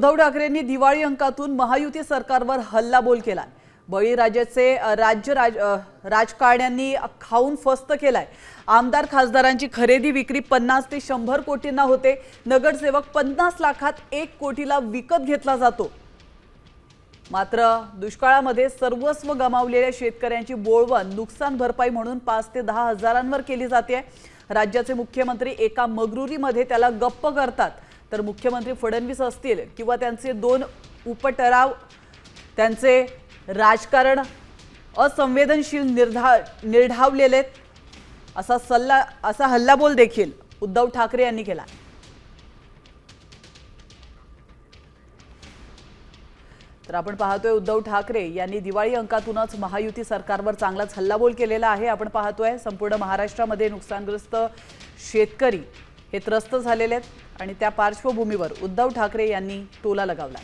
उद्धव ठाकरेंनी दिवाळी अंकातून महायुती सरकारवर हल्लाबोल केला। बळीराजाचे राजकारण्यांनी खाऊन फस्त केलाय। आमदार खासदारांची खरेदी विक्री 50 ते 100 कोटींना होते। नगरसेवक 50 लाखात 1 कोटीला विकत घेतला जातो। मात्र दुष्काळामध्ये सर्वस्व गमावलेल्या शेतकऱ्यांची बोळवण नुकसान भरपाई म्हणून 5 ते 10 हजारांवर केली जाते। राज्याचे मुख्यमंत्री एका मगरुरीमध्ये त्याला गप्प करतात, तर मुख्यमंत्री फडणवीस असतील किंवा त्यांचे दोन उपटराव त्यांचे राजकारण असंवेदनशील निर्ढावलेले असा हल्लाबोल देखील उद्धव ठाकरे यांनी केला। तर आपण पाहतोय उद्धव ठाकरे यांनी दिवाळी अंकातूनच महायुती सरकारवर चांगलाच हल्लाबोल केलेला आहे। आपण पाहतोय संपूर्ण महाराष्ट्रामध्ये नुकसानग्रस्त शेतकरी हे त्रस्त झालेले आहेत आणि त्या पार्श्वभूमीवर उद्धव ठाकरे यांनी टोला लगावला।